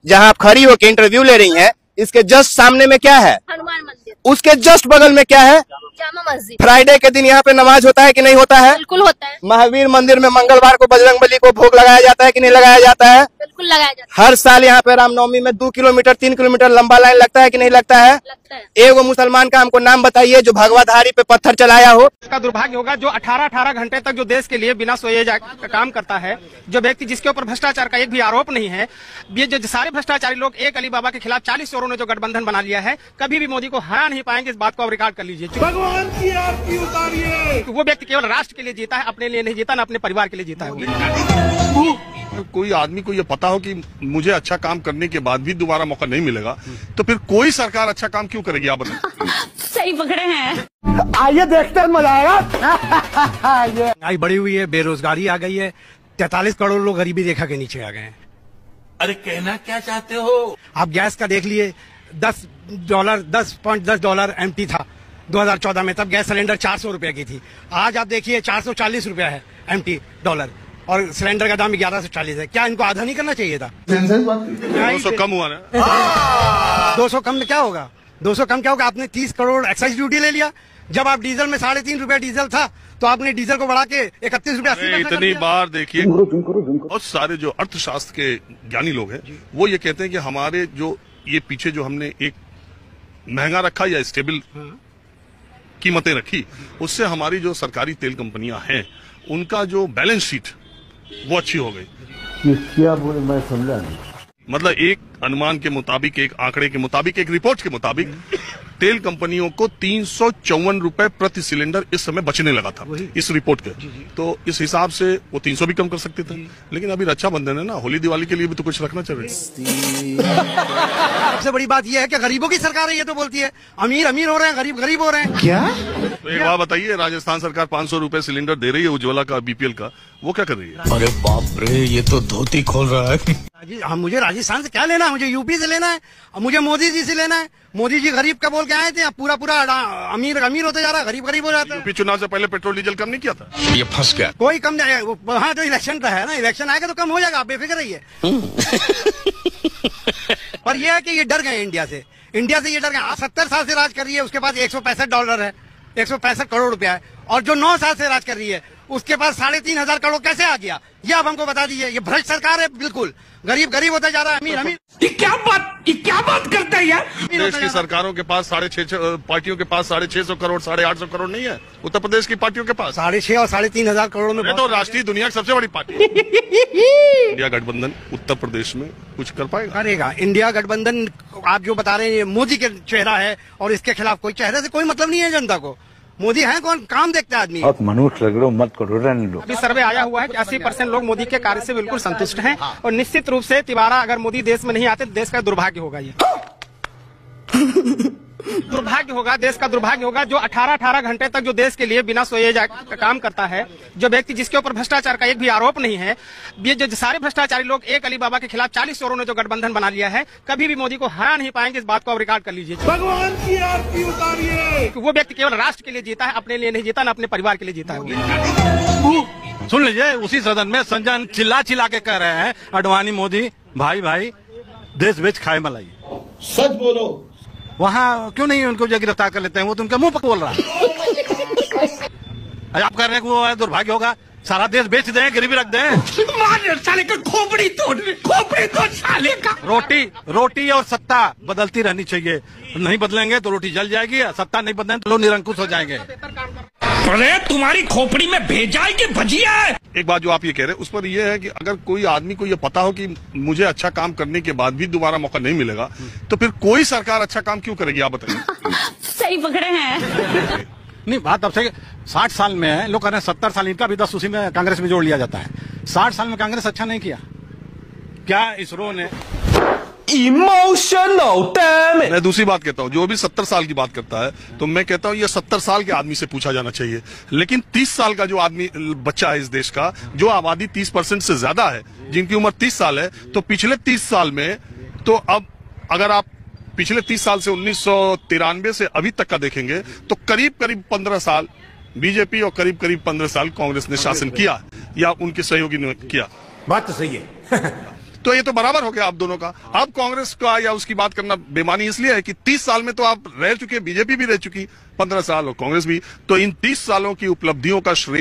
जहां आप खड़ी होकर इंटरव्यू ले रही हैं, इसके जस्ट सामने में क्या है? हनुमान मंदिर। उसके जस्ट बगल में क्या है? जामा मस्जिद। फ्राइडे के दिन यहाँ पे नमाज होता है कि नहीं होता है? बिल्कुल होता है। महावीर मंदिर में मंगलवार को बजरंगबली को भोग लगाया जाता है कि नहीं लगाया जाता है? बिल्कुल लगाया जाता हर साल यहाँ पे रामनवमी में 2 किलोमीटर 3 किलोमीटर लंबा लाइन लगता है कि नहीं लगता है? लगता है। एगो मुसलमान का हमको नाम बताइए जो भगवाधारी पे पत्थर चलाया हो। इसका दुर्भाग्य होगा जो 18-18 घंटे तक जो देश के लिए बिना सोए काम करता है, जो व्यक्ति जिसके ऊपर भ्रष्टाचार का एक भी आरोप नहीं है। ये जो सारे भ्रष्टाचारी लोग एक अली बाबा के खिलाफ 40 चोरों ने जो गठबंधन बना लिया है, कभी भी मोदी को हरा नहीं पाएंगे। इस बात को आप रिकॉर्ड कर लीजिए। भगवान की आपकी उतारिए। वो व्यक्ति केवल राष्ट्र के लिए जीता है, अपने लिए नहीं जीता, न अपने परिवार के लिए जीता है। कोई आदमी को ये पता हो कि मुझे अच्छा काम करने के बाद भी दोबारा मौका नहीं मिलेगा, तो फिर कोई सरकार अच्छा काम क्यों करेगी? आप बताएं। सही पकड़े हैं। आइए देखते हैं, मजा आएगा। महंगाई बढ़ी हुई है, बेरोजगारी आ गई है, 43 करोड़ लोग गरीबी रेखा के नीचे आ गए हैं। अरे कहना क्या चाहते हो? आप गैस का देख लिए, $10.10 MT था 2014 में, तब गैस सिलेंडर 400 रुपए की थी। आज आप देखिए 440 रुपया है MT डॉलर, और सिलेंडर का दाम 11 से 40 है। क्या इनको आधा नहीं करना चाहिए था? 200 कम हुआ ना। 200 कम में क्या होगा? 200 कम क्या होगा? आपने 30 करोड़ एक्साइज ड्यूटी ले लिया। जब आप डीजल में 3.5 रुपया डीजल था, तो आपने डीजल को बढ़ा के 31 रुपया 80 पैसा इतनी बार देखिए, बहुत सारे जो अर्थशास्त्र के ज्ञानी लोग हैं वो ये कहते हैं कि हमारे जो ये पीछे जो हमने एक महंगा रखा या स्टेबल कीमतें रखी, उससे हमारी जो सरकारी तेल कंपनियां हैं उनका जो बैलेंस शीट वो अच्छी हो गई। क्या बोले, मैं समझा नहीं। मतलब एक अनुमान के मुताबिक, एक आंकड़े के मुताबिक, एक रिपोर्ट के मुताबिक तेल कंपनियों को 354 रुपए प्रति सिलेंडर इस समय बचने लगा था इस रिपोर्ट के। तो इस हिसाब से वो 300 भी कम कर सकते थे, लेकिन अभी रक्षाबंधन है ना, होली दिवाली के लिए भी तो कुछ रखना चाहिए। सबसे बड़ी बात यह है कि गरीबों की सरकार है, ये तो बोलती है अमीर अमीर हो रहे हैं, गरीब गरीब हो रहे हैं। क्या? तो एक बात बताइए, राजस्थान सरकार 500 रुपए सिलेंडर दे रही है उज्ज्वला का, BPL का, वो क्या कर रही है? अरे बाप रे, ये तो धोती खोल रहा है। मुझे राजस्थान से क्या लेना है? मुझे यूपी से लेना है, और मुझे मोदी जी से लेना है। मोदी जी गरीब का बोल के आए थे, अब पूरा अमीर अमीर होते जा रहा है, गरीब गरीब हो जाता है। यूपी चुनाव से पहले पेट्रोल डीजल कम नहीं किया था? ये फंस गया। कोई कम नहीं, वहाँ तो इलेक्शन का है ना, इलेक्शन आएगा तो कम हो जाएगा, आप बेफिक्र रहिए। पर यह है कि ये डर गए इंडिया से ये डर गए। 70 साल से राज कर रही है, उसके पास $165 है, 165 करोड़ रुपया है, और जो 9 साल से राज कर रही है उसके पास 3,500 करोड़ कैसे आ गया? ये आप हमको बता दीजिए। ये भ्रष्ट सरकार है, बिल्कुल गरीब गरीब होता जा रहा है, अमीर अमीर। ये क्या बात करता है यार? देश की सरकारों के पास 6.5 पार्टियों के पास 650 करोड़ 850 करोड़ नहीं है। उत्तर प्रदेश की पार्टियों के पास 6.5 और 3,500 करोड़ में तो राष्ट्रीय दुनिया की सबसे बड़ी पार्टी इंडिया गठबंधन उत्तर प्रदेश में कुछ कर पाएगा? करेगा। इंडिया गठबंधन आप जो बता रहे हैं, मोदी के चेहरा है, और इसके खिलाफ कोई चेहरे से कोई मतलब नहीं है जनता को। मोदी है कौन? काम देखता है आदमी। बहुत मनुष्य लग रहे हो, मत करो, रहने दो। अभी सर्वे आया हुआ है कि 80% लोग मोदी के कार्य से बिल्कुल संतुष्ट हैं, और निश्चित रूप से तिवारा अगर मोदी देश में नहीं आते तो देश का दुर्भाग्य होगा। ये दुर्भाग्य होगा, देश का दुर्भाग्य होगा जो 18-18 घंटे तक जो देश के लिए बिना सोए काम करता है, जो व्यक्ति जिसके ऊपर भ्रष्टाचार का एक भी आरोप नहीं है। ये जो सारे भ्रष्टाचारी लोग एक अली बाबा के खिलाफ 40 चोरों ने जो गठबंधन बना लिया है, कभी भी मोदी को हरा नहीं पाएंगे। इस बात को आप रिकॉर्ड कर लीजिए। भगवान की आपकी उतारिए। वो व्यक्ति केवल राष्ट्र के लिए जीता है, अपने लिए नहीं जीता, न अपने परिवार के लिए जीता है। सुन लीजिए, उसी सदन में संजय चिल्ला के कह रहे हैं, अडवाणी मोदी भाई देश बेच खाए मलाई। सच बोलो। वहाँ क्यों नहीं उनको जो गिरफ्तार कर लेते हैं? वो तो उनके मुंह पर बोल रहा है। आप कह रहे हैं कि वो दुर्भाग्य होगा, सारा देश बेच दें, गरीबी रख दें। मार साले का खोपड़ी तोड़ साले का। रोटी और सत्ता बदलती रहनी चाहिए। नहीं बदलेंगे तो रोटी जल जाएगी, सत्ता नहीं बदलेंगे तो लोग निरंकुश हो जाएंगे। अरे तुम्हारी खोपड़ी में भेजाई की भजिया है। एक बात जो आप ये कह रहे हैं उस पर यह है कि अगर कोई आदमी को ये पता हो कि मुझे अच्छा काम करने के बाद भी दोबारा मौका नहीं मिलेगा, तो फिर कोई सरकार अच्छा काम क्यों करेगी? आप बताइए। सही पकड़े हैं। नहीं, बात अब से 60 साल में है, लोग कह रहे हैं 70 साल, इनका भी 10 उसी में कांग्रेस में जोड़ लिया जाता है। 60 साल में कांग्रेस अच्छा नहीं किया क्या? इसरो ने इमोशनल डैमेज। मैं दूसरी बात कहता हूँ, जो भी 70 साल की बात करता है तो मैं कहता हूँ ये 70 साल के आदमी से पूछा जाना चाहिए। लेकिन 30 साल का जो आदमी बच्चा है इस देश का, जो आबादी 30% से ज्यादा है, जिनकी उम्र 30 साल है, तो पिछले 30 साल में, तो अब अगर आप पिछले 30 साल से 1993 से अभी तक का देखेंगे तो करीब 15 साल बीजेपी और करीब 15 साल कांग्रेस ने शासन किया या उनके सहयोगी ने किया। बात तो सही है। तो ये तो बराबर हो गया आप दोनों का। अब कांग्रेस का या उसकी बात करना बेमानी इसलिए है कि 30 साल में तो आप रह चुके, बीजेपी भी रह चुकी 15 साल और कांग्रेस भी, तो इन 30 सालों की उपलब्धियों का श्रेय